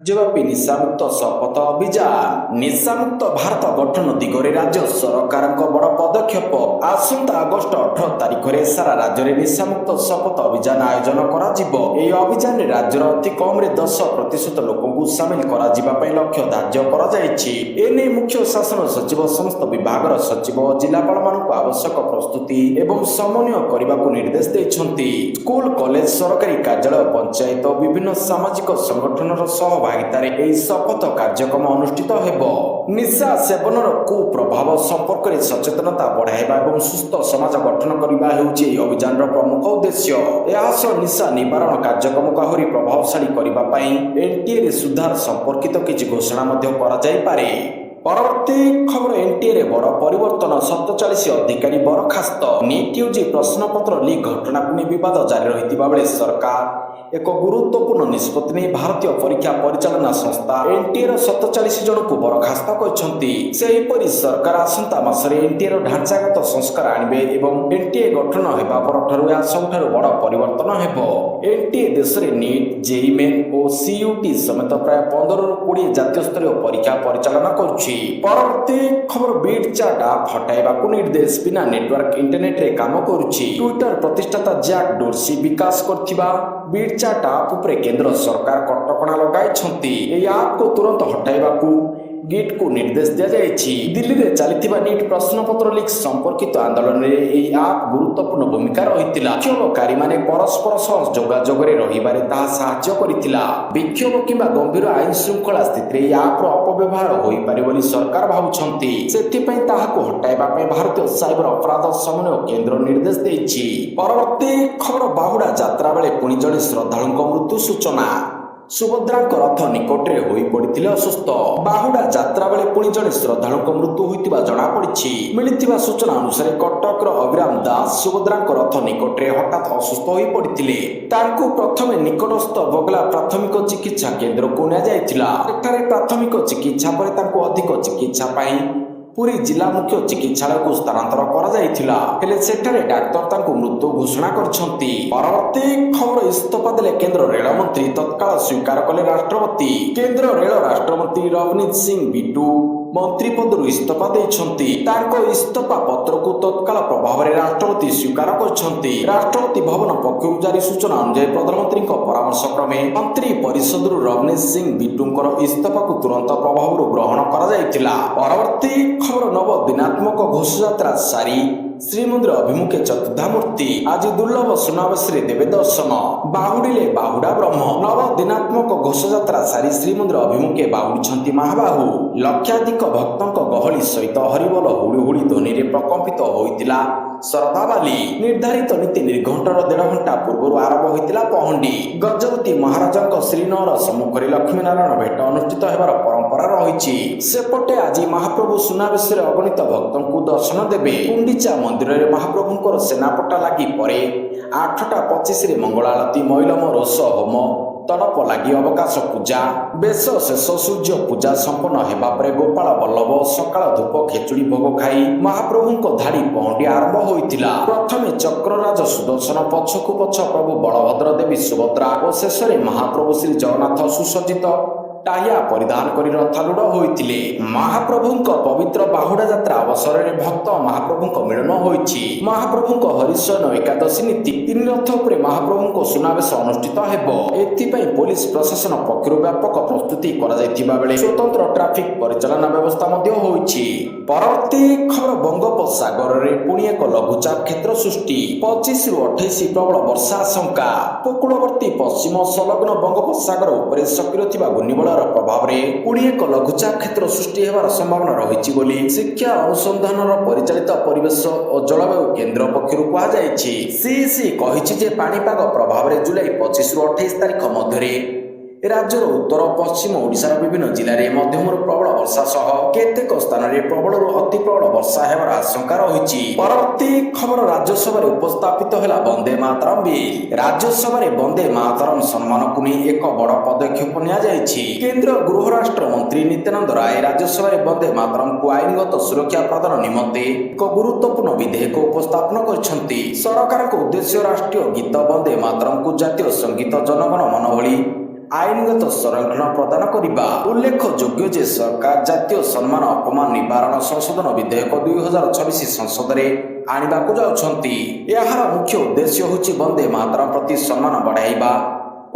ରାଜ୍ୟବ୍ୟାପୀ ନିଶାମୁକ୍ତ ଶପଥ ଅଭିଯାନ। ନିଶାମୁକ୍ତ ଭାରତ ଗଠନ ଦିଗରେ ରାଜ୍ୟ ସରକାରଙ୍କ ବଡ଼ ପଦକ୍ଷେପ। ଆସନ୍ତା ଅଗଷ୍ଟ 18 ତାରିଖରେ ସାରା ରାଜ୍ୟରେ ନିଶାମୁକ୍ତ ଶପଥ ଅଭିଯାନ ଆୟୋଜନ କରାଯିବ। ଏହି ଅଭିଯାନରେ ରାଜ୍ୟର ଅତି କମ୍ରେ 10% ଲୋକଙ୍କୁ ସାମିଲ କରାଯିବା ପାଇଁ ଲକ୍ଷ୍ୟ ଧାର୍ଯ୍ୟ କରାଯାଇଛି। ଏନେଇ ମୁଖ୍ୟ ଶାସନ ସଚିବ ସମସ୍ତ ବିଭାଗର ସଚିବ ଓ ଜିଲ୍ଲାପାଳମାନଙ୍କୁ ଆବଶ୍ୟକ ପ୍ରସ୍ତୁତି ଏବଂ ସମନ୍ୱୟ କରିବାକୁ ନିର୍ଦ୍ଦେଶ ଦେଇଛନ୍ତି। ସ୍କୁଲ, କଲେଜ, ସରକାରୀ କାର୍ଯ୍ୟାଳୟ, ପଞ୍ଚାୟତ ଓ ବିଭିନ୍ନ ସାମାଜିକ ସଂଗଠନର ସହଭାଗିତାରେ ଏହି ଶପଥ କାର୍ଯ୍ୟକ୍ରମ ଅନୁଷ୍ଠିତ ହେବ। ନିଶା ସେବନର କୁପ୍ରଭାବ ସମ୍ପର୍କରେ ସଚେତନତା ବଢ଼ାଇବା ଏବଂ ସୁସ୍ଥ ସମାଜ ଗଠନ କରିବା ହେଉଛି ଏହି ଅଭିଯାନର ପ୍ରମୁଖ ଉଦ୍ଦେଶ୍ୟ। ଏହା ସହ ନିଶା ନିବାରଣ କାର୍ଯ୍ୟକ୍ରମକୁ ଆହୁରି ପ୍ରଭାବଶାଳୀ କରିବା ପାଇଁ ଏନ୍ଟିଏରେ ସୁଧାର ସମ୍ପର୍କିତ କିଛି ଘୋଷଣା ମଧ୍ୟ କରାଯାଇପାରେ। ପରବର୍ତ୍ତୀ ଖବର, ଏନ୍ଟିଏରେ ବଡ଼ ପରିବର୍ତ୍ତନ, 47 ଅଧିକାରୀ ବରଖାସ୍ତ। ନିଟ୍ ୟୁଜି ପ୍ରଶ୍ନପତ୍ର ଲିକ୍ ଘଟଣାକୁ ନେଇ ବିବାଦ ଜାରି ରହିଥିବା ବେଳେ ସରକାର ଏକ ଗୁରୁତ୍ୱପୂର୍ଣ୍ଣ ନିଷ୍ପତ୍ତି ନେଇ ଭାରତୀୟ ପରୀକ୍ଷା ପରିଚାଳନା ସଂସ୍ଥା ଏନ୍ଟିଏର 47 ଜଣଙ୍କୁ ବରଖାସ୍ତ କରିଛନ୍ତି। ସେହିପରି ସରକାର ଆସନ୍ତା ମାସରେ ଏନ୍ଟିଏର ଢାଞ୍ଚାଗତ ସଂସ୍କାର ଆଣିବେ ଏବଂ ଏନ୍ଟିଏ ଗଠନ ହେବା ପରଠାରୁ ଏହା ସବୁଠାରୁ ବଡ଼ ପରିବର୍ତ୍ତନ ହେବ। ଏନ୍ଟିଏ ଦେଶରେ ନିଟ୍, ଜେଇଇ ମେନ୍ ଓ ସିୟୁଟି ସମେତ ପ୍ରାୟ 15ରୁ 20 ଜାତୀୟ ସ୍ତରୀୟ ପରୀକ୍ଷା ପରିଚାଳନା କରୁଛି। ପରବର୍ତ୍ତୀ ଖବର, ବିଟ୍ ଚାଟ୍ ଆପ୍ ହଟାଇବାକୁ ନିର୍ଦ୍ଦେଶ। ବିନା ନେଟୱାର୍କ ଇଣ୍ଟରନେଟରେ କାମ କରୁଛି। ଟ୍ୱିଟର ପ୍ରତିଷ୍ଠାତା ଜ୍ୟାକ୍ ଡୋର୍ସି ବିକାଶ କରିଥିବା ବିଟ୍ ଚାଟ୍ ଆପ୍ ଉପରେ କେନ୍ଦ୍ର ସରକାର କଟକଣା ଲଗାଇଛନ୍ତି। ଏହି ଆପ୍କୁ ତୁରନ୍ତ ହଟାଇବାକୁ ଗିଟ୍କୁ ନିର୍ଦ୍ଦେଶ ଦିଆଯାଇଛି। ଦିଲ୍ଲୀରେ ଚାଲିଥିବା ନିଟ୍ ପ୍ରଶ୍ନପତ୍ର ଲିକ୍ ସମ୍ପର୍କିତ ଆନ୍ଦୋଳନରେ ଏହି ଆପ୍ ଗୁରୁତ୍ୱପୂର୍ଣ୍ଣ ଭୂମିକା ରହିଥିଲା। ବିକ୍ଷୋଭକାରୀମାନେ ପରସ୍ପର ସହ ଯୋଗାଯୋଗରେ ରହିବାରେ ତାହା ସାହାଯ୍ୟ କରିଥିଲା। ବିକ୍ଷୋଭ କିମ୍ବା ଗମ୍ଭୀର ଆଇନ ଶୃଙ୍ଖଳା ସ୍ଥିତିରେ ଏହି ଆପ୍ର ଅପବ୍ୟବହାର ହୋଇପାରେ ବୋଲି ସରକାର ଭାବୁଛନ୍ତି। ସେଥିପାଇଁ ତାହାକୁ ହଟାଇବା ପାଇଁ ଭାରତୀୟ ସାଇବର ଅପରାଧ ସମନ୍ୱୟ କେନ୍ଦ୍ର ନିର୍ଦ୍ଦେଶ ଦେଇଛି। ପରବର୍ତ୍ତୀ ଖବର, ବାହୁଡ଼ା ଯାତ୍ରା ବେଳେ ପୁଣି ଜଣେ ଶ୍ରଦ୍ଧାଳୁଙ୍କ ମୃତ୍ୟୁ ସୂଚନା। ସୁଭଦ୍ରାଙ୍କ ରଥ ନିକଟରେ ହୋଇପଡ଼ିଥିଲେ ଅସୁସ୍ଥ। ବାହୁଡ଼ା ଯାତ୍ରା ବେଳେ ପୁଣି ଜଣେ ଶ୍ରଦ୍ଧାଳୁଙ୍କ ମୃତ୍ୟୁ ହୋଇଥିବା ଜଣାପଡ଼ିଛି। ମିଳିଥିବା ସୂଚନା ଅନୁସାରେ କଟକର ଅଭିରାମ ଦାସ ସୁଭଦ୍ରାଙ୍କ ରଥ ନିକଟରେ ହଠାତ୍ ଅସୁସ୍ଥ ହୋଇପଡ଼ିଥିଲେ। ତାଙ୍କୁ ପ୍ରଥମେ ନିକଟସ୍ଥ ବଗଲା ପ୍ରାଥମିକ ଚିକିତ୍ସା କେନ୍ଦ୍ରକୁ ନିଆଯାଇଥିଲା। ସେଠାରେ ପ୍ରାଥମିକ ଚିକିତ୍ସା ପରେ ତାଙ୍କୁ ଅଧିକ ଚିକିତ୍ସା ପାଇଁ ପୁରୀ ଜିଲ୍ଲା ମୁଖ୍ୟ ଚିକିତ୍ସାଳୟକୁ ସ୍ଥାନାନ୍ତର କରାଯାଇଥିଲା। ହେଲେ ସେଠାରେ ଡାକ୍ତର ତାଙ୍କୁ ମୃତ୍ୟୁ ଘୋଷଣା କରିଛନ୍ତି। ପରବର୍ତ୍ତୀ ଖବର, ଇସ୍ତଫା ଦେଲେ କେନ୍ଦ୍ର ରେଳମନ୍ତ୍ରୀ, ତତ୍କାଳ ସ୍ୱୀକାର କଲେ ରାଷ୍ଟ୍ରପତି। କେନ୍ଦ୍ର ରେଳ ରାଷ୍ଟ୍ରମନ୍ତ୍ରୀ ରବନୀତ ସିଂ ବିଟୁ ମନ୍ତ୍ରୀ ପଦରୁ ଇସ୍ତଫା ଦେଇଛନ୍ତି। ତାଙ୍କ ଇସ୍ତଫା ପତ୍ରକୁ ତତ୍କାଳ ପ୍ରଭାବରେ ରାଷ୍ଟ୍ରପତି ସ୍ୱୀକାର କରିଛନ୍ତି। ରାଷ୍ଟ୍ରପତି ଭବନ ପକ୍ଷରୁ ଜାରି ସୂଚନା ଅନୁଯାୟୀ ପ୍ରଧାନମନ୍ତ୍ରୀଙ୍କ ପରାମର୍ଶ କ୍ରମେ ମନ୍ତ୍ରୀ ପରିଷଦରୁ ରବନୀତ ସିଂ ବିଟୁଙ୍କର ଇସ୍ତଫାକୁ ତୁରନ୍ତ ପ୍ରଭାବରୁ ଗ୍ରହଣ କରାଯାଇଥିଲା। ପରବର୍ତ୍ତୀ ଖବର, ନବ ଦିନାତ୍ମକ ଘୋଷଯାତ୍ରା ସାରି ଶ୍ରୀମନ୍ଦିର ଅଭିମୁଖେ ଚତୁର୍ଦ୍ଧାମୂର୍ତ୍ତି ଆଜି ଦୁର୍ଲଭ ସୁନାବେଶରେ ଦେବେ ଦର୍ଶନ। ବାହୁଡ଼ିଲେ ବାହୁଡ଼ା ବ୍ରହ୍ମ। ନବ ଦିନାତ୍ମକ ଘୋଷଯାତ୍ରା ସାରି ଶ୍ରୀମନ୍ଦିର ଅଭିମୁଖେ ବାହୁଡ଼ିଛନ୍ତି ମହାବାହୁ। ଲକ୍ଷାଧିକ ଭକ୍ତଙ୍କ ଗହଳି ସହିତ ହରିବୋଲ ହୁଳି ହୁଳି ଧ୍ୱନିରେ ପ୍ରକମ୍ପିତ ହୋଇଥିଲା ଶରଧାବାଲି। ନିର୍ଦ୍ଧାରିତ ନୀତି ନିର୍ଘଣ୍ଟର 1.5 ଘଣ୍ଟା ପୂର୍ବରୁ ଆରମ୍ଭ ହୋଇଥିଲା ପହଣ୍ଡି। ଗଜପତି ମହାରାଜାଙ୍କ ଶ୍ରୀନଅର ସମ୍ମୁଖରେ ଲକ୍ଷ୍ମୀନାରାୟଣ ଭେଟ ଅନୁଷ୍ଠିତ ହେବାର ପରମ୍ପରା ରହିଛି। ସେପଟେ ଆଜି ମହାପ୍ରଭୁ ସୁନାବେଶରେ ଅଗଣିତ ଭକ୍ତଙ୍କୁ ଦର୍ଶନ ଦେବେ। ଗୁଣ୍ଡିଚା ମନ୍ଦିରରେ ମହାପ୍ରଭୁଙ୍କର ସେନାପଟା ଲାଗି ପରେ 8ଟା 25ରେ ମଙ୍ଗଳ ଆଳତି, ମଇଲମ, ରୋଷ ହୋମ, ତଡ଼ପ ଲାଗି ଅବକାଶ ପୂଜା, ବେଶ ଶେଷ, ସୂର୍ଯ୍ୟ ପୂଜା ସମ୍ପନ୍ନ ହେବା ପରେ ଗୋପାଳ ବଲ୍ଲଭ ସକାଳ ଧୂପ ଖେଚୁଡ଼ି ଭୋଗ ଖାଇ ମହାପ୍ରଭୁଙ୍କ ଧାଡ଼ି ପହଣ୍ଡି ଆରମ୍ଭ ହୋଇଥିଲା। ପ୍ରଥମେ ଚକ୍ରରାଜ ସୁଦର୍ଶନ, ପଛକୁ ପଛ ପ୍ରଭୁ ବଳଭଦ୍ର, ଦେବୀ ସୁଭଦ୍ରା ଓ ଶେଷରେ ମହାପ୍ରଭୁ ଶ୍ରୀ ଜଗନ୍ନାଥ ସୁସଜ୍ଜିତ ଟାହିଆ ପରିଧାନ କରି ରଥାରୂଢ଼ ହୋଇଥିଲେ। ମହାପ୍ରଭୁଙ୍କ ପବିତ୍ର ବାହୁଡ଼ା ଯାତ୍ରା ଅବସରରେ ଭକ୍ତ ମହାପ୍ରଭୁଙ୍କ ମିଳନ ହୋଇଛି। ମହାପ୍ରଭୁଙ୍କ ହରିଶୟନ ଏକାଦଶୀ ନୀତି, 3 ରଥ ଉପରେ ମହାପ୍ରଭୁଙ୍କ ସୁନାବେଶ ଅନୁଷ୍ଠିତ ହେବ। ଏଥିପାଇଁ ପୋଲିସ ପ୍ରଶାସନ ପକ୍ଷରୁ ବ୍ୟାପକ ପ୍ରସ୍ତୁତି କରାଯାଇଥିବା ବେଳେ ସ୍ୱତନ୍ତ୍ର ଟ୍ରାଫିକ ପରିଚାଳନା ବ୍ୟବସ୍ଥା ମଧ୍ୟ ହୋଇଛି। ପରବର୍ତ୍ତୀ ଖବର, ବଙ୍ଗୋପସାଗରରେ ପୁଣି ଏକ ଲଘୁଚାପ କ୍ଷେତ୍ର ସୃଷ୍ଟି। 25ରୁ 28 ପ୍ରବଳ ବର୍ଷା ଆଶଙ୍କା। ଉପକୂଳବର୍ତ୍ତୀ ପଶ୍ଚିମ ସଂଲଗ୍ନ ବଙ୍ଗୋପସାଗର ଉପରେ ସକ୍ରିୟ ଥିବା ଘୂର୍ଣ୍ଣିବଳୟର ପ୍ରଭାବରେ ପୁଣି ଏକ ଲଘୁଚାପ କ୍ଷେତ୍ର ସୃଷ୍ଟି ହେବାର ସମ୍ଭାବନା ରହିଛି ବୋଲି ଶିକ୍ଷା ଅନୁସନ୍ଧାନର ପରିଚାଳିତ ପରିବେଶ ଓ ଜଳବାୟୁ କେନ୍ଦ୍ର ପକ୍ଷରୁ କୁହାଯାଇଛି। ସିଇସି କହିଛି ଯେ ପାଣିପାଗ ପ୍ରଭାବରେ ଜୁଲାଇ 25ରୁ 28 ତାରିଖ ମଧ୍ୟରେ ରାଜ୍ୟର ଉତ୍ତର ପଶ୍ଚିମ ଓଡ଼ିଶାର ବିଭିନ୍ନ ଜିଲ୍ଲାରେ ମଧ୍ୟମରୁ ପ୍ରବଳ ବର୍ଷା ସହ କେତେକ ସ୍ଥାନରେ ପ୍ରବଳରୁ ଅତି ପ୍ରବଳ ବର୍ଷା ହେବାର ଆଶଙ୍କା ରହିଛି। ପରବର୍ତ୍ତୀ ଖବର, ରାଜ୍ୟସଭାରେ ଉପସ୍ଥାପିତ ହେଲା ବନ୍ଦେ ମାତରମ୍ ବିଲ୍। ରାଜ୍ୟସଭାରେ ବନ୍ଦେ ମାତରମ୍ ସମ୍ମାନକୁ ନେଇ ଏକ ବଡ଼ ପଦକ୍ଷେପ ନିଆଯାଇଛି। କେନ୍ଦ୍ର ଗୃହ ରାଷ୍ଟ୍ର ମନ୍ତ୍ରୀ ନିତ୍ୟାନନ୍ଦ ରାୟ ରାଜ୍ୟସଭାରେ ବନ୍ଦେ ମାତରମ୍କୁ ଆଇନଗତ ସୁରକ୍ଷା ପ୍ରଦାନ ନିମନ୍ତେ ଏକ ଗୁରୁତ୍ୱପୂର୍ଣ୍ଣ ବିଧେୟକ ଉପସ୍ଥାପନ କରିଛନ୍ତି। ସରକାରଙ୍କ ଉଦ୍ଦେଶ୍ୟ ରାଷ୍ଟ୍ରୀୟ ଗୀତ ବନ୍ଦେ ମାତରମ୍କୁ ଜାତୀୟ ସଙ୍ଗୀତ ଜନଗଣ ମନ ଭଳି ଆଇନଗତ ସଂରକ୍ଷଣ ପ୍ରଦାନ କରିବା। ଉଲ୍ଲେଖଯୋଗ୍ୟ ଯେ ସରକାର ଜାତୀୟ ସମ୍ମାନ ଅପମାନ ନିବାରଣ ସଂଶୋଧନ ବିଧେୟକ 2026 ସଂସଦରେ ଆଣିବାକୁ ଯାଉଛନ୍ତି। ଏହାର ମୁଖ୍ୟ ଉଦ୍ଦେଶ୍ୟ ହେଉଛି ବନ୍ଦେ ମାତରମ ପ୍ରତି ସମ୍ମାନ ବଢ଼ାଇବା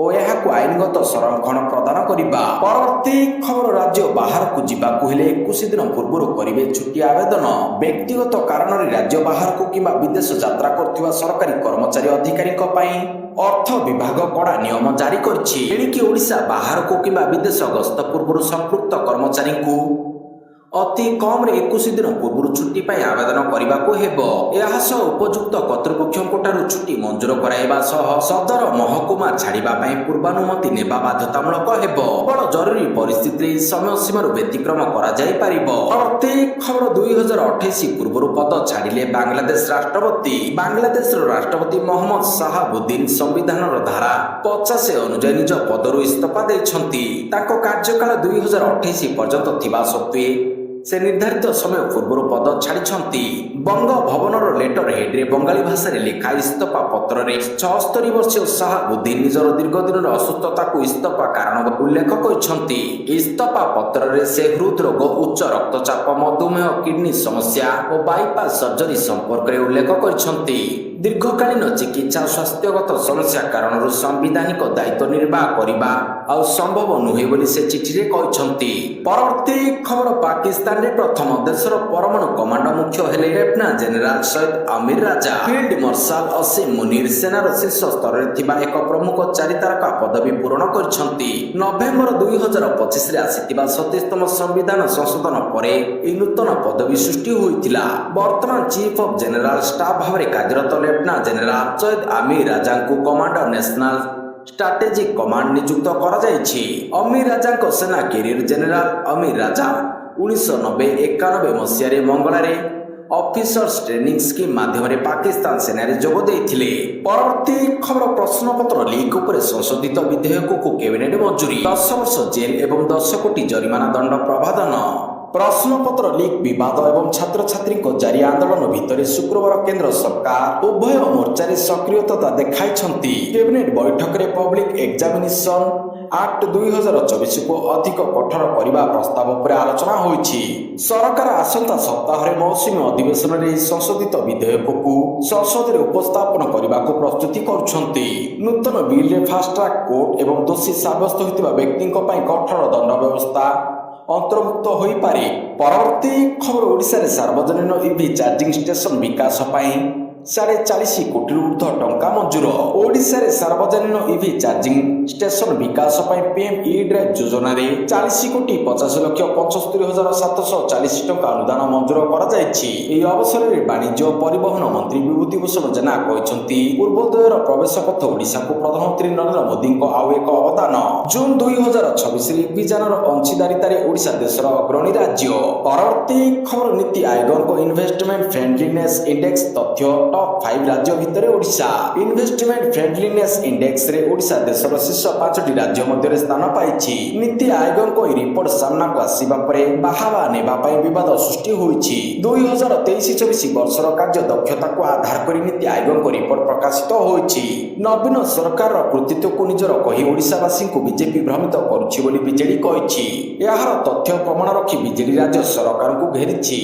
ଓ ଏହାକୁ ଆଇନଗତ ସଂରକ୍ଷଣ ପ୍ରଦାନ କରିବା। ପରବର୍ତ୍ତୀ ଖବର, ରାଜ୍ୟ ବାହାରକୁ ଯିବାକୁ ହେଲେ 21 ଦିନ ପୂର୍ବରୁ କରିବେ ଛୁଟି ଆବେଦନ। ବ୍ୟକ୍ତିଗତ କାରଣରେ ରାଜ୍ୟ ବାହାରକୁ କିମ୍ବା ବିଦେଶ ଯାତ୍ରା କରୁଥିବା ସରକାରୀ କର୍ମଚାରୀ ଅଧିକାରୀଙ୍କ ପାଇଁ ଅର୍ଥ ବିଭାଗ କଡ଼ା ନିୟମ ଜାରି କରିଛି। ଏଣିକି ଓଡ଼ିଶା ବାହାରକୁ କିମ୍ବା ବିଦେଶ ଗସ୍ତ ପୂର୍ବରୁ ସମ୍ପୃକ୍ତ କର୍ମଚାରୀଙ୍କୁ ଅତି କମ୍ରେ 21 ଦିନ ପୂର୍ବରୁ ଛୁଟି ପାଇଁ ଆବେଦନ କରିବାକୁ ହେବ। ଏହା ସହ ଉପଯୁକ୍ତ କର୍ତ୍ତୃପକ୍ଷଙ୍କ ଠାରୁ ଛୁଟି ମଞ୍ଜୁର କରାଇବା ସହ ସଦର ମହକୁମା ଛାଡ଼ିବା ପାଇଁ ପୂର୍ବାନୁମତି ନେବା ବାଧ୍ୟତାମୂଳକ ହେବ। ବଡ଼ ଜରୁରୀ ପରିସ୍ଥିତିରେ ଏହି ସମୟସୀମାରୁ ବ୍ୟତିକ୍ରମ କରାଯାଇପାରିବ। ପରବର୍ତ୍ତୀ ଖବର, 2028 ପୂର୍ବରୁ ପଦ ଛାଡ଼ିଲେ ବାଂଲାଦେଶ ରାଷ୍ଟ୍ରପତି। ବାଂଲାଦେଶର ରାଷ୍ଟ୍ରପତି ମହମ୍ମଦ ଶାହାବୁଦ୍ଦିନ ସମ୍ବିଧାନର ଧାରା 50 ଅନୁଯାୟୀ ନିଜ ପଦରୁ ଇସ୍ତଫା ଦେଇଛନ୍ତି। ତାଙ୍କ କାର୍ଯ୍ୟକାଳ 2028 ପର୍ଯ୍ୟନ୍ତ ଥିବା ସତ୍ତ୍ୱେ ସେ ନିର୍ଦ୍ଧାରିତ ସମୟ ପୂର୍ବରୁ ପଦ ଛାଡ଼ିଛନ୍ତି। ବଙ୍ଗଭବନର ଲେଟର ହେଡ୍ରେ ବଙ୍ଗାଳୀ ଭାଷାରେ ଲେଖା ଇସ୍ତଫା ପତ୍ରରେ 76 ବର୍ଷୀୟ ଶାହାବୁଦ୍ଦିନ ନିଜର ଦୀର୍ଘଦିନର ଅସୁସ୍ଥତାକୁ ଇସ୍ତଫା କାରଣ ଉଲ୍ଲେଖ କରିଛନ୍ତି। ଇସ୍ତଫା ପତ୍ରରେ ସେ ହୃଦରୋଗ, ଉଚ୍ଚ ରକ୍ତଚାପ, ମଧୁମେହ, କିଡନୀ ସମସ୍ୟା ଓ ବାଇପାସ ସର୍ଜରୀ ସମ୍ପର୍କରେ ଉଲ୍ଲେଖ କରିଛନ୍ତି। ଦୀର୍ଘକାଳୀନ ଚିକିତ୍ସା ଓ ସ୍ୱାସ୍ଥ୍ୟଗତ ସମସ୍ୟା କାରଣରୁ ସାମ୍ବିଧାନିକ ଦାୟିତ୍ୱ ନିର୍ବାହ କରିବା ଆଉ ସମ୍ଭବ ନୁହେଁ ବୋଲି ସେ ଚିଠିରେ କହିଛନ୍ତି। ପରବର୍ତ୍ତୀ ଖବର, ପାକିସ୍ତାନରେ ପ୍ରଥମ ଦେଶର ପରମାଣୁ କମାଣ୍ଡ ମୁଖ୍ୟ ହେଲେ ଲେଫ୍ଟନାଣ୍ଟ ଜେନେରାଲ ସୈୟଦ ଆମିର ରାଜା। ଫିଲ୍ଡ ମାର୍ଶାଲ ଅସୀମ ମୁନିର ସେନାର ଶୀର୍ଷ ସ୍ତରରେ ଥିବା ଏକ ପ୍ରମୁଖ 4 ତାରକା ପଦବୀ ପୂରଣ କରିଛନ୍ତି। ନଭେମ୍ବର 2025ରେ ଆସିଥିବା 37ତମ ସମ୍ବିଧାନ ସଂଶୋଧନ ପରେ ଏହି ନୂତନ ପଦବୀ ସୃଷ୍ଟି ହୋଇଥିଲା। ବର୍ତ୍ତମାନ ଚିଫ ଅଫ୍ ଜେନେରାଲ ଷ୍ଟାଫ୍ ଭାବରେ କାର୍ଯ୍ୟରତ ଲେଫ୍ଟନାଣ୍ଟ ଜେନେରାଲ ସୈୟଦ ଆମିର ରାଜାଙ୍କୁ କମାଣ୍ଡର ନ୍ୟାସନାଲ ଷ୍ଟ୍ରାଟେଜିକ୍ କମାଣ୍ଡ ନିଯୁକ୍ତ କରାଯାଇଛି। ଅମିର ରାଜାଙ୍କ ସେନା କ୍ୟାରିୟର, ଜେନେରାଲ ଅମିର ରାଜା 1991 ମସିହାରେ ମଙ୍ଗଳାରେ ଅଫିସର୍ସ ଟ୍ରେନିଂ ସ୍କିମ୍ ମାଧ୍ୟମରେ ପାକିସ୍ତାନ ସେନାରେ ଯୋଗ ଦେଇଥିଲେ। ପରବର୍ତ୍ତୀ ଖବର, ପ୍ରଶ୍ନପତ୍ର ଲିକ୍ ଉପରେ ସଂଶୋଧିତ ବିଧେୟକକୁ କ୍ୟାବିନେଟ୍ ମଞ୍ଜୁରୀ। 10 ବର୍ଷ ଜେଲ ଏବଂ 10 କୋଟି ଜରିମାନା ଦଣ୍ଡ ପ୍ରାବଧାନ। ପ୍ରଶ୍ନପତ୍ର ଲିକ୍ ବିବାଦ ଏବଂ ଛାତ୍ରଛାତ୍ରୀଙ୍କ ଜାରି ଆନ୍ଦୋଳନ ଭିତରେ ଶୁକ୍ରବାର କେନ୍ଦ୍ର ସରକାର ଉଭୟ ମୋର୍ଚ୍ଚାରେ ସକ୍ରିୟତା ଦେଖାଇଛନ୍ତି। କ୍ୟାବିନେଟ୍ ବୈଠକରେ ପବ୍ଲିକ ଏକ୍ଜାମିନେସନ ଆକ୍ଟ 2024କୁ ଅଧିକ କଠୋର କରିବା ପ୍ରସ୍ତାବ ଉପରେ ଆଲୋଚନା ହୋଇଛି। ସରକାର ଆସନ୍ତା ସପ୍ତାହରେ ମୌସୁମୀ ଅଧିବେଶନରେ ଏହି ସଂଶୋଧିତ ବିଧେୟକକୁ ସଂସଦରେ ଉପସ୍ଥାପନ କରିବାକୁ ପ୍ରସ୍ତୁତି କରୁଛନ୍ତି। ନୂତନ ବିଲ୍ରେ ଫାଷ୍ଟଟ୍ରାକ୍ କୋର୍ଟ ଏବଂ ଦୋଷୀ ସାବ୍ୟସ୍ତ ହୋଇଥିବା ବ୍ୟକ୍ତିଙ୍କ ପାଇଁ କଠୋର ଦଣ୍ଡ ବ୍ୟବସ୍ଥା ଅନ୍ତର୍ଭୁକ୍ତ ହୋଇପାରେ। ପରବର୍ତ୍ତୀ ଖବର, ଓଡ଼ିଶାରେ ସାର୍ବଜନୀନ ଇଭି ଚାର୍ଜିଂ ଷ୍ଟେସନ ବିକାଶ ପାଇଁ 40.5 କୋଟିରୁ ଉର୍ଦ୍ଧ୍ୱ ଟଙ୍କା ମଞ୍ଜୁର। ଓଡ଼ିଶାରେ ସାର୍ବଜନୀନ ଇଭି ଚାର୍ଜିଂ ଷ୍ଟେସନ ବିକାଶ ପାଇଁ ପିଏମ୍ ଇ ଡ୍ରାଇଭ୍ ଯୋଜନାରେ 40,75,75,740 ଟଙ୍କା ଅନୁଦାନ ମଞ୍ଜୁର କରାଯାଇଛି। ଏହି ଅବସରରେ ବାଣିଜ୍ୟ ଓ ପରିବହନ ମନ୍ତ୍ରୀ ବିଭୂତି ଭୂଷଣ ଜେନା କହିଛନ୍ତି, ପୂର୍ବୋଦୟର ପ୍ରବେଶ ପଥ ଓଡ଼ିଶାକୁ ପ୍ରଧାନମନ୍ତ୍ରୀ ନରେନ୍ଦ୍ର ମୋଦିଙ୍କ ଆଉ ଏକ ଅବଦାନ। ଜୁନ 2026ରେ ଅଭିଯାନର ଅଂଶୀଦାରିତାରେ ଓଡ଼ିଶା ଦେଶର ଅଗ୍ରଣୀ ରାଜ୍ୟ। ପରବର୍ତ୍ତୀ ଖବର, ନୀତି ଆୟୋଗଙ୍କ ଇନଭେଷ୍ଟମେଣ୍ଟ ଫ୍ରେଣ୍ଡଲିନେସ୍ ଇଣ୍ଡେକ୍ସ ତଥ୍ୟ ଟପ୍ 5 ରାଜ୍ୟ ଭିତରେ ଓଡ଼ିଶା। ଇନଭେଷ୍ଟମେଣ୍ଟ ଫ୍ରେଣ୍ଡଲିନେସ୍ ଇଣ୍ଡେକ୍ସରେ ଓଡ଼ିଶା ଦେଶର ଶୀର୍ଷ 5ଟି ରାଜ୍ୟ ମଧ୍ୟରେ ସ୍ଥାନ ପାଇଛି। ନୀତି ଆୟୋଗଙ୍କ ଏହି ରିପୋର୍ଟ ସାମ୍ନାକୁ ଆସିବା ପରେ ବାହାବା ନେବା ପାଇଁ ବିବାଦ ସୃଷ୍ଟି ହୋଇଛି। 2023-24 ବର୍ଷର କାର୍ଯ୍ୟ ଦକ୍ଷତାକୁ ଆଧାର କରି ନୀତି ଆୟୋଗଙ୍କ ରିପୋର୍ଟ ପ୍ରକାଶିତ ହୋଇଛି। ନବୀନ ସରକାରର କୃତିତ୍ୱକୁ ନିଜର କହି ଓଡ଼ିଶାବାସୀଙ୍କୁ ବିଜେପି ଭ୍ରମିତ କରୁଛି ବୋଲି ବିଜେଡି କହିଛି। ଏହାର ତଥ୍ୟ ପ୍ରମାଣ ରଖି ବିଜେଡି ରାଜ୍ୟ ସରକାରଙ୍କୁ ଘେରିଛି।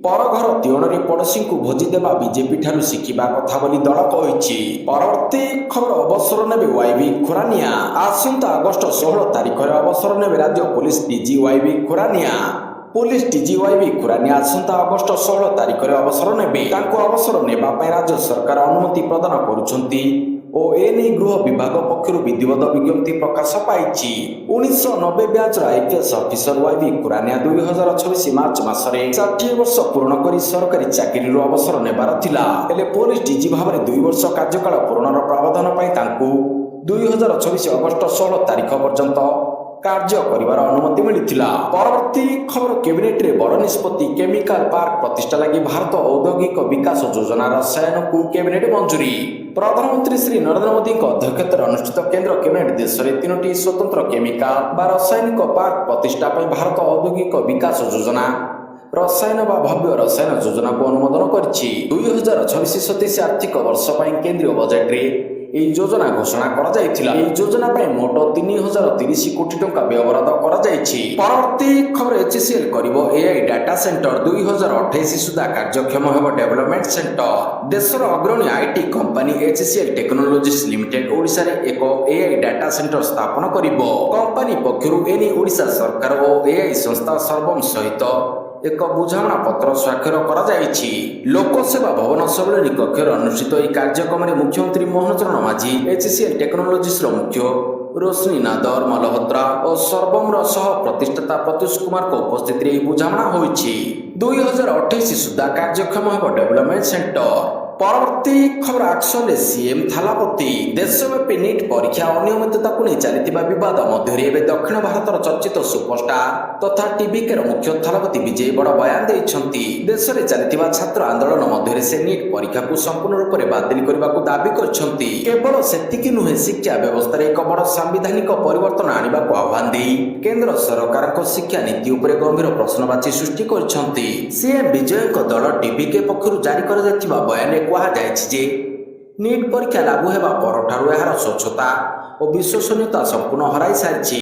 ପରଘର ତିଅଣରେ ପଡ଼ୋଶୀଙ୍କୁ ଭୋଜି ଦେବା ବିଜେପି ଠାରୁ ଶିଖିବା କଥା ବୋଲି ଦଳ କହିଛି। ପରବର୍ତ୍ତୀ ଖବର, ଅବସର ନେବେ ୱାଇବି ଖୁରାନିଆ। ଆସନ୍ତା ଅଗଷ୍ଟ 16 ତାରିଖରେ ଅବସର ନେବେ ରାଜ୍ୟ police DG YB Khurania. Police DG YB Khurania ଆସନ୍ତା ଅଗଷ୍ଟ 16 ତାରିଖରେ ଅବସର ନେବେ। ତାଙ୍କୁ ଅବସର ନେବା ପାଇଁ ରାଜ୍ୟ ସରକାର ଅନୁମତି ପ୍ରଦାନ କରୁଛନ୍ତି ଓ ଏନେଇ ଗୃହ ବିଭାଗ ପକ୍ଷରୁ ବିଧିବଦ୍ଧ ବିଜ୍ଞପ୍ତି ପ୍ରକାଶ ପାଇଛି। 1990 ବ୍ୟାଚର IPS officer YB Khurania 2026 March ମାସରେ 60 ବର୍ଷ ପୂରଣ କରି ସରକାରୀ ଚାକିରିରୁ ଅବସର ନେବାର ଥିଲା। ହେଲେ ପୋଲିସ ଡିଜି ଭାବରେ 2 ବର୍ଷ କାର୍ଯ୍ୟକାଳ ପୂରଣର ପ୍ରାବଧାନ ପାଇଁ ତାଙ୍କୁ 2026 ଅଗଷ୍ଟ 16 ତାରିଖ ପର୍ଯ୍ୟନ୍ତ କାର୍ଯ୍ୟ କରିବାର ଅନୁମତି ମିଳିଥିଲା। ପରବର୍ତ୍ତୀ ଖବର, କ୍ୟାବିନେଟ୍ରେ ବଡ଼ ନିଷ୍ପତ୍ତି, କେମିକାଲ ପାର୍କ ପ୍ରତିଷ୍ଠା ଲାଗି ଭାରତ ଔଦ୍ୟୋଗିକ ବିକାଶ ଯୋଜନା ରସାୟନକୁ କ୍ୟାବିନେଟ୍ ମଞ୍ଜୁରୀ। ପ୍ରଧାନମନ୍ତ୍ରୀ ଶ୍ରୀ ନରେନ୍ଦ୍ର ମୋଦିଙ୍କ ଅଧ୍ୟକ୍ଷତାରେ ଅନୁଷ୍ଠିତ କେନ୍ଦ୍ର କ୍ୟାବିନେଟ୍ ଦେଶରେ 3ଟି ସ୍ୱତନ୍ତ୍ର କେମିକାଲ ବା ରାସାୟନିକ ପାର୍କ ପ୍ରତିଷ୍ଠା ପାଇଁ ଭାରତ ଔଦ୍ୟୋଗିକ ବିକାଶ ଯୋଜନା ରସାୟନ ବା ଭବ୍ୟ ରସାୟନ ଯୋଜନାକୁ ଅନୁମୋଦନ କରିଛି। 2026-27 ଆର୍ଥିକ ବର୍ଷ ପାଇଁ କେନ୍ଦ୍ରୀୟ ବଜେଟରେ ଏହି ଯୋଜନା ଘୋଷଣା କରାଯାଇଥିଲା। ଏହି ଯୋଜନା ପାଇଁ ମୋଟ 3030 କୋଟି ଟଙ୍କା ବ୍ୟୟବରାଦ କରାଯାଇଛି। ପରବର୍ତ୍ତୀ ଖବର HCL କରିବ AI ଡାଟା ସେଣ୍ଟର 2028 ସୁଦ୍ଧା କାର୍ଯ୍ୟକ୍ଷମ ହେବ ଡେଭଲପମେଣ୍ଟ ସେଣ୍ଟର। ଦେଶର ଅଗ୍ରଣୀ IT company HCL technologies limited ଓଡ଼ିଶାରେ ଏକ AI ଡାଟା ସେଣ୍ଟର ସ୍ଥାପନ କରିବ। କମ୍ପାନୀ ପକ୍ଷରୁ ଏନେଇ ଓଡ଼ିଶା ସରକାର ଓ AI ସଂସ୍ଥା ସର୍ବମ୍ ସହିତ ଏକ ବୁଝାମଣା ପତ୍ର ସ୍ୱାକ୍ଷର କରାଯାଇଛି। ଲୋକସେବା ଭବନ ସମ୍ମିଳନୀ କକ୍ଷରେ ଅନୁଷ୍ଠିତ ଏହି କାର୍ଯ୍ୟକ୍ରମରେ ମୁଖ୍ୟମନ୍ତ୍ରୀ ମୋହନ ଚରଣ ମାଝୀ, HCL ଟେକ୍ନୋଲୋଜିସ୍ର ମୁଖ୍ୟ ରୋଶନୀ ନାଦର ମାଲହୋତ୍ରା ଓ ସର୍ବମ୍ର ସହ ପ୍ରତିଷ୍ଠାତା ପ୍ରତ୍ୟୁଷ କୁମାରଙ୍କ ଉପସ୍ଥିତିରେ ଏହି ବୁଝାମଣା ହୋଇଛି। 2028 ସୁଦ୍ଧା କାର୍ଯ୍ୟକ୍ଷମ ହେବ ଡେଭଲପମେଣ୍ଟ ସେଣ୍ଟର। ପରବର୍ତ୍ତୀ ଖବର ଆକ୍ସନରେ ସିଏମ୍ ଥାଲାପତି। ଦେଶବ୍ୟାପୀ ନିଟ୍ ପରୀକ୍ଷା ଅନିୟମିତତାକୁ ନେଇ ଚାଲିଥିବା ବିବାଦ ମଧ୍ୟରେ ଏବେ ଦକ୍ଷିଣ ଭାରତର ଚର୍ଚ୍ଚିତ ସୁପରଷ୍ଟାର ତଥା ଟିଭିକେର ମୁଖ୍ୟ ଥାଲାପତି ବିଜୟ ବଡ଼ ବୟାନ ଦେଇଛନ୍ତି। ଦେଶରେ ଚାଲିଥିବା ଛାତ୍ର ଆନ୍ଦୋଳନ ମଧ୍ୟରେ ସେ ନିଟ୍ ପରୀକ୍ଷାକୁ ସମ୍ପୂର୍ଣ୍ଣ ରୂପରେ ବାତିଲ କରିବାକୁ ଦାବି କରିଛନ୍ତି। କେବଳ ସେତିକି ନୁହେଁ, ଶିକ୍ଷା ବ୍ୟବସ୍ଥାରେ ଏକ ବଡ଼ ସାମ୍ବିଧାନିକ ପରିବର୍ତ୍ତନ ଆଣିବାକୁ ଆହ୍ୱାନ ଦେଇ କେନ୍ଦ୍ର ସରକାରଙ୍କ ଶିକ୍ଷା ନୀତି ଉପରେ ଗମ୍ଭୀର ପ୍ରଶ୍ନବାଚୀ ସୃଷ୍ଟି କରିଛନ୍ତି। ସିଏମ୍ ବିଜୟଙ୍କ ଦଳ ଟିଭିକେ ପକ୍ଷରୁ ଜାରି କରାଯାଇଥିବା ବୟାନରେ କୁହାଯାଇଛି ଯେ ନିଟ୍ ପରୀକ୍ଷା ଲାଗୁ ହେବା ପରଠାରୁ ଏହାର ସ୍ୱଚ୍ଛତା ଓ ବିଶ୍ୱସନୀୟତା ସମ୍ପୂର୍ଣ୍ଣ ହରାଇ ସାରିଛି।